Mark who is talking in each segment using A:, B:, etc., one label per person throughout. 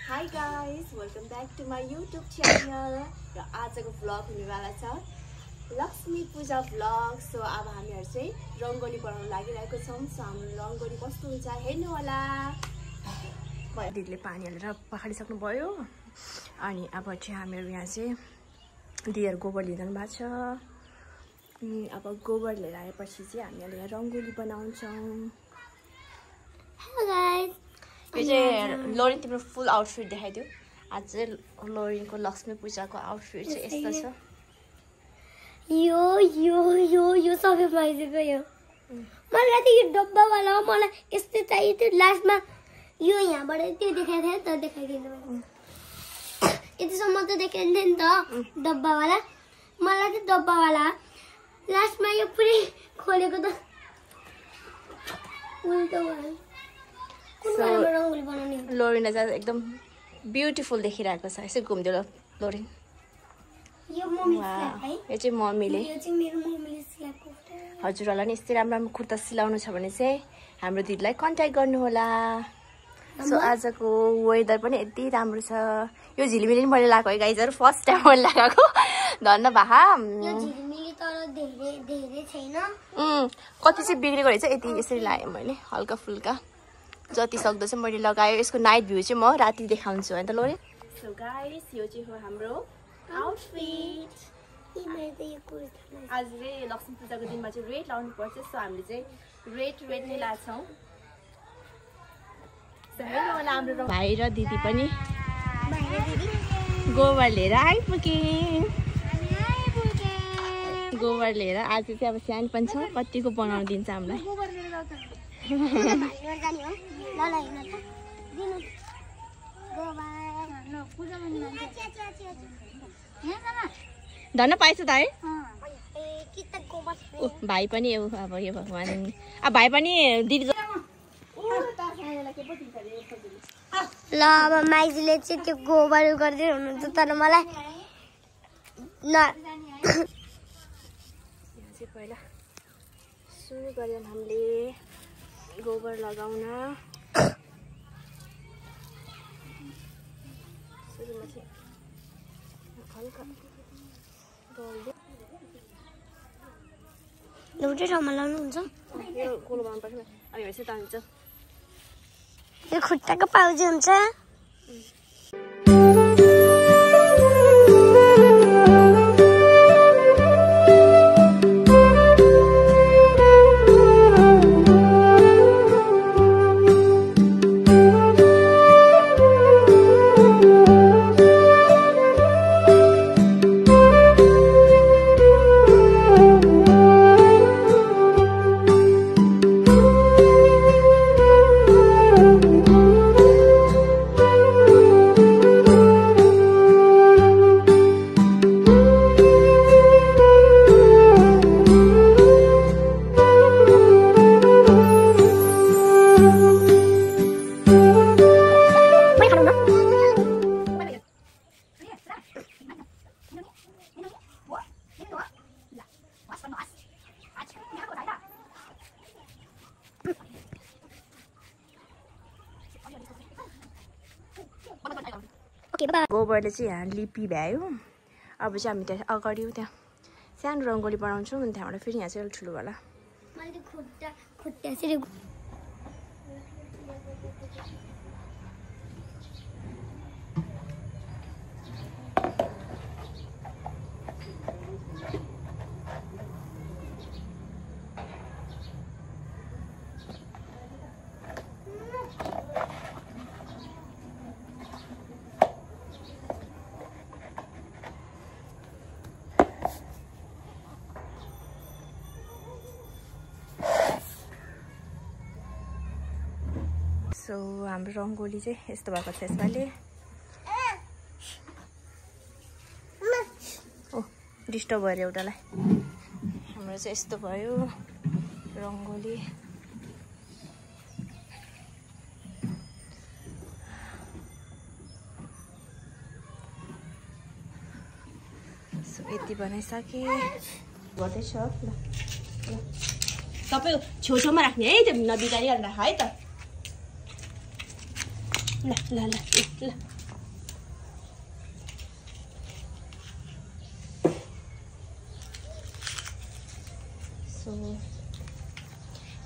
A: Hi guys, welcome back to my YouTube channel. र आजको vlog हुनेवाला छ लक्ष्मी पूजा भ्लग. सो अब हामीहरु चाहिँ रंगोली बनाउन लागिरहेको छौं. सो हाम्रो रंगोली कस्तो हुन्छ हेर्नु होला. दिदीले पानी हालेर पखालिसक्नु भयो. अनि अब चाहिँ हामीहरु यहाँ चाहिँ दिदीहरु गोबर लिन भएको छ. अब गोबर लिएर आएपछि चाहिँ हामीले यहाँ रंगोली बनाउँछौं.
B: Hello guys.
A: यो चाहिँ लोरिन तिम्रो फुल आउटफिट देखाइदियो. आज चाहिँ लोरिनको लक्ष्मी पूजाको आउटफिट चाहिँ यस्तो छ.
B: यो सबै भइसक्यो. यो मलाई त यो डब्बा वाला हो. मलाई यस्तो चाहियो थियो. लास्टमा यो यहाँबाट त्यो देखाइ थियो त देखाइदिनु मैले. यतिसम्म त देखाइन्थ्यो नि त डब्बा वाला. मलाई त डब्बा वाला. लास्टमा यो पुरै खोलेको त उल्टो भयो.
A: लोरिनले चाहिँ एकदम ब्युटिफुल देखिरहेको छ. यसो घुम्दियो ल लोरिन.
B: यो
A: चाहिँ मम्मीले हजुरहरूलाई नि यस्तै राम्रो राम्रो कुर्ता सिलाउनु छ भने चाहिँ हाम्रो दिदीलाई कन्ट्याक्ट गर्नु होला. सो आजको वेदर पनि यति राम्रो छ. यो झिलिमिली मैले लगाएको है गाइजहरु. फर्स्ट टाइम मैले लगाएको. धन्यवाद.
B: यो झिलिमिली तर धेरै छैन.
A: कति चाहिँ बिग्रेको रहेछ. यति यसरी लगाएँ मैले हल्का फुल्का. जति सक्दो चाहिँ मैले लगायो. यसको नाइट भ्यू चाहिँ म राति देखाउँछु हैन त लोरे. सो गाइस यो चाहिँ हो हाम्रो आउटफिट. आज चाहिँ लक्ष्मी पूजाको दिनमा चाहिँ रेड लाउनु पर्छ. सो हामीले चाहिँ रेड नै लाछौं. सो हेर्नु होला हाम्रो भाइ र दिदी पनि गोबर लिएर आइपुगे. गोबर लिएर आज चाहिँ अब स्यान पनि छ. कतिको बनाउन दिन्छ हामीलाई. धन पाइछ त है. भाइ पनि अब यो भगवान. अब भाइ पनि दिदी
B: ल अब माइजले चाहिँ त्यो गोबर गर्दै हुनुहुन्छ. तर मलाई
A: पहिला सुरु गऱ्यौँ हामीले गोबर लगाउन. सुरुमा चाहिँ हल्का
B: एउटै ठाउँमा लाउनुहुन्छ.
A: यो गोलो बनाउनु पर्छ. अनि हेर्छु तान्छ.
B: यो खुट्टाको पाउजी हुन्छ.
A: गोबरले चाहिँ यहाँ लिपी भ्यायो. अब चाहिँ हामी त्यहाँ अगाडि त्यहाँ सानो रङ्गोली बनाउँछौँ. अनि त्यहाँबाट फेरि यहाँ चाहिँ ठुलो होला. सो हाम्रो रङ्गोली चाहिँ यस्तो भएको छ यसपालि. डिस्टर्ब भयो एउटालाई. हाम्रो चाहिँ यस्तो भयो रङ्गोली. सो यति बनाइसके गर्दैछ. ल सबै छेउछाउमा राख्ने है. त्यो नबिगारिहाल्नु है त. ल ल ल ल सो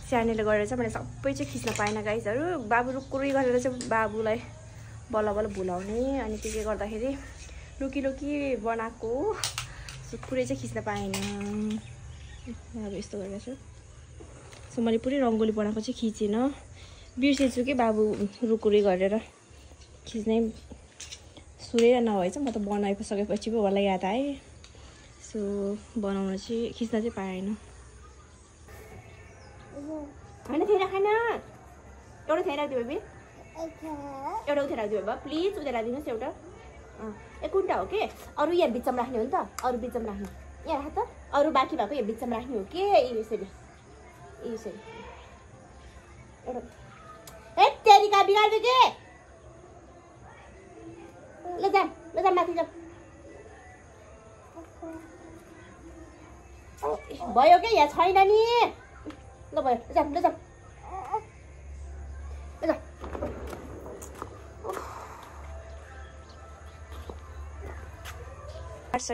A: स्यानेले गरेर चाहिँ मैले सबै चाहिँ खिच्न पाएन गाइजहरू बाबु रुकुरी गरेर चाहिँ बाबुलाई बल्ल बल्ल भुलाउने अनि के गर्दाखेरि लुकी बनाएको सो पुरै चाहिँ खिच्न पाएन अब यस्तो गरेर छु सो मैले पुरै रङ्गोली बनाएको चाहिँ खिचेन बिर्सेछु कि बाबु रुकुरी गरेर खिच्नै सुरै नभएछ म त बनाइसकेपछि पो होला याद आए सो बनाउन चाहिँ खिच्न चाहिँ पाएन होइन थिएन खान एउटा थिएन राखिदियो बेबी एउटा उठेर राखिदियो बाबा प्लिज उठेर राखिदिनुहोस् एउटा कुन्टा हो कि अरू यहाँ बिचमा राख्ने हो नि त अरू बिचमा राख्ने यहाँ राख त अरू बाँकी भएको यहाँ बिचमा राख्ने हो कि यसरी एउटा ए तेरिका बिगार्दै के ल जा माथि जा भयो क्या यहाँ छैन नि ल भयो ल जा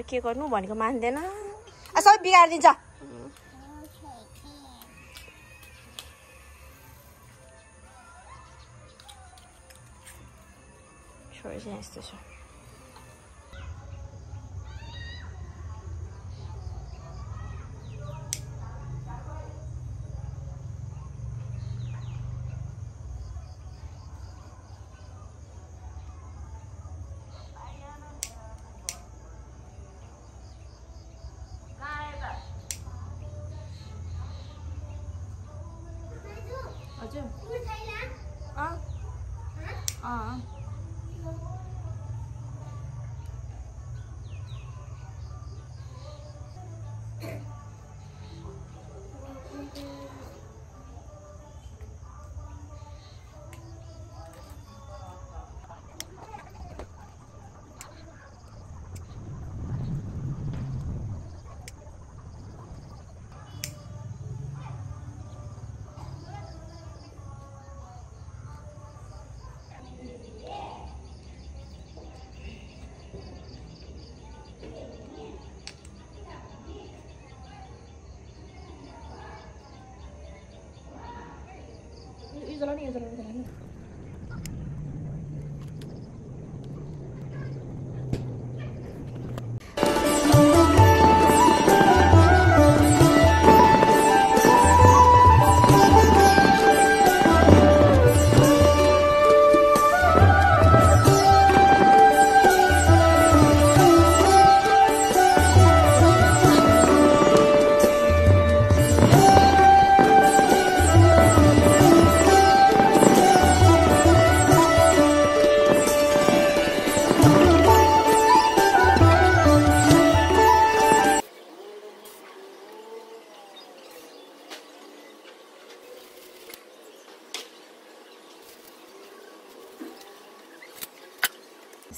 A: के गर्नु भनेको मान्दैन सबै बिगारिदिन्छ छोरी चाहिँ यस्तो छ हजुर Jalan.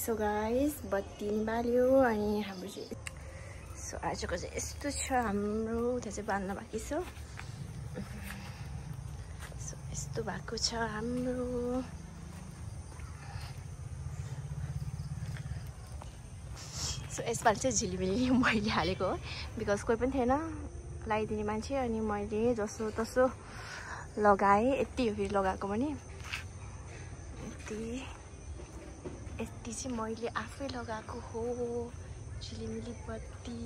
A: सो गाइस बत्ती बाल्यो अनि हाम्रो चाहिँ सो आजको चाहिँ यस्तो छ हाम्रो उता चाहिँ बाल्न बाँकी छ सो यस्तो भएको छ हाम्रो सो यसपालि चाहिँ झिलिमिली मैले हालेको हो बिकज कोही पनि थिएन लगाइदिने मान्छे अनि मैले जसो तसो लगाएँ यति हो फेरि लगाएको पनि यति चाहिँ मैले आफै लगाएको हो झिलिमिली बत्ती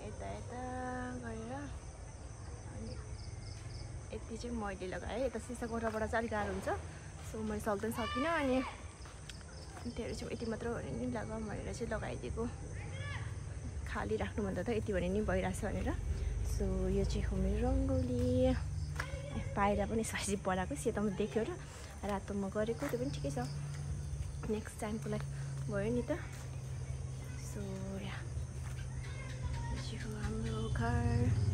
A: यता गरेर अनि यति चाहिँ मैले लगाएँ यता सिसा कोठाबाट चाहिँ अलिक गाह्रो हुन्छ सो मैले सक्दैन सकिनँ अनि त्योहरू चाहिँ यति मात्र भने नि लगाऊँ भनेर चाहिँ लगाइदिएको खाली राख्नुभन्दा त यति भने नि भइरहेछ भनेर सो यो चाहिँ हो मेरो रङ्गोली पायरा पनि साइजी पराएको सेतोमा देख्यो र रातोमा गरेको त्यो पनि ठिकै छ नेक्स्ट टाइमको लागि भयो नि त सो या यो चाहिँ हो हाम्रो घर